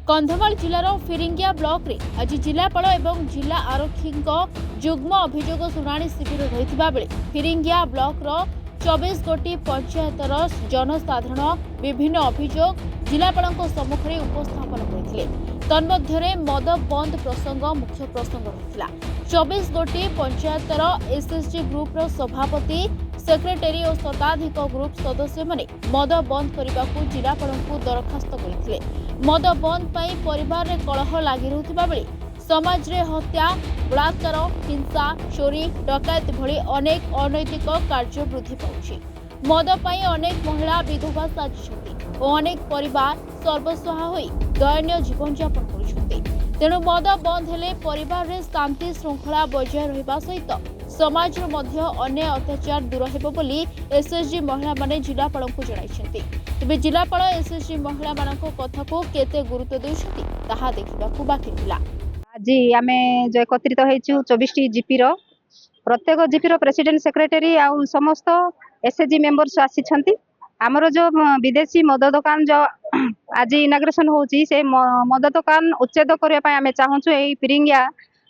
Kandhamal जिलार फिरिंगिया block रे आज जिलापाल एवं जिला आरक्षी जुग्म अभियोग शुणाणी शिविर रही बेले फिरिंगिया ब्लॉक रो 24 गोटी पंचायतर जनसाधारण विभिन्न अभियोग जिलापाल सम्मुख में उपस्थापन करते तन्मध्य मद बंद प्रसंग मुख्य प्रसंग रही 24 गोटी पंचायतर एसएसजी ग्रुप रो सभापति सेक्रेटरी और शताधिक ग्रुप सदस्य माने मद बंद करने को जिलापाल को दरखास्त करते मद बंद पाई परिवार रे कलह लगी रहुथिबा बेले समाज रे हत्या बलात्कार हिंसा चोरी डकायत भली अनेक अनैतिक कार्य वृद्धि पाउछि मद पाई अनेक महिला विधवा साजिछथि और अनेक परिवार सर्वस्वाहा होई दयनीय जीवन यापन करुछथि तेणु मद बंद हेले परिवार रे शांति श्रृंखला बजाय रहिबा सहित समाज मध्य अन्य अत्याचार दूर हेबो बोली एसएसजी महिला माने जिलापाल को जणाइछथि तेबे जिलापाल एसएसजी महिला मानक कथा को केते गुरुत्व देउछथि ताहा देखिबाकू बाकी थिला। आज आमे जो एकत्रित होइछु 24 जीपी रो प्रत्येक जीपी रो प्रेसिडेंट सेक्रेटरी आ समस्त एसएसजी मेंबर्स आसीछंती हमरो जो विदेशी मद दुकान जो आज इनाग्रेशन होची से मद दुकान उच्छेद करबा पय आमे चाहूछु एई फिरिंगिया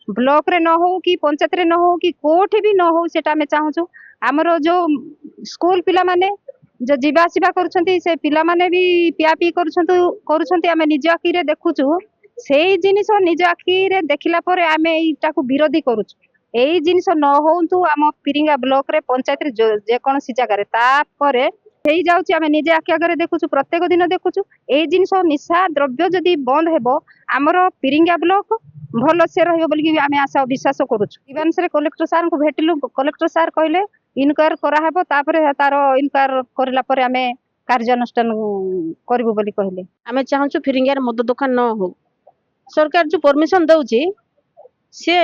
ब्लॉक रे न हो कि पंचायत रे न हो कि कोठी भी न हो सेटा आमे चाहूछु हमरो जो स्कूल पिला माने जो जीवा आसीबा करूछंती से पिला माने भी पियापी करूछंती आमे निज आखि रे देखुछु सेई जिनिस निज आखि रे देखिला परे आमे एटा को विरोधी करूछु एई जिनिस न होंतु आम फिरिंगिया ब्लॉक रे पंचायत रे जे कोनसी जगह रे तापरे हेई जाउची आमे निजे आखि आगे देखुछु प्रत्येक दिन देखुछु एई जिनिस निशा द्रव्य जदि बंद हेबो हमरो फिरिंगिया ब्लॉक भल से रहिबो बोली आमे आशा विश्वास करूछु दिवांश रे कलेक्टर सर को भेटिलु कलेक्टर सर कहले इनक्वायर करा हेबो तापरे तार इनक्वायर करला परे आमे कार्यानुष्ठान करबो बोली कहले आमे चाहूछु फिरिंगिया मद दुकान न हो सरकार जो परमिशन दउची से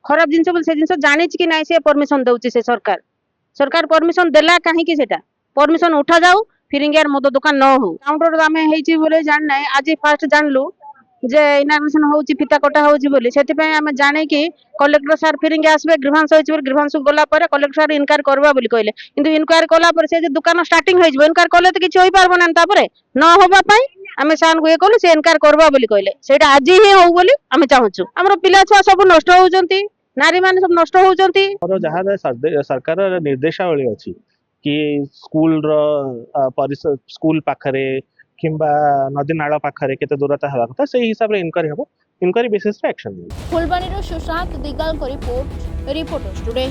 खराब जिनस बोल से जिनस जानि कि नाही से परमिशन दउची से सरकार परमिशन देला काहे कि सेटा परमिशन उठा जाऊ फिरिंगिया मद दुकान न हो काउंटर आमे हेची बोले जान नाही आज फास्ट जानलु जे इनाग्रेशन होची फिता कटा होची बोली सेति पय आमे जाने कि कलेक्टर सर फिरिंगिया आसबे ग्रीवांश होची बोली ग्रीवांश गला परे कलेक्टर सर इनकार करबा बोली कहले किंतु इनकार कला परे से जे दुकान स्टार्टिंग होई जबो इनकार कले त किछ होई पारबो ना तापरे न होबा पय आमे सान को ए कहलु से इनकार करबा बोली कहले सेटा आज ही हो बोली आमे चाहूछु हमरो पिला छुआ सब नष्ट होउचंती नारी माने सब नष्ट होउचंती और जहां सरकार निर्देशावली अछि कि स्कूल रो परिसर स्कूल पाखरे किंबा नदी नाला पाखरे केते दूरता हवा कथा से हिसाब रे इनक्वारी हबो इनक्वारी बेसिस रे एक्शन फुलबाणी रो सुशांत दिगाल को रिपोर्ट रिपोर्टर्स टुडे।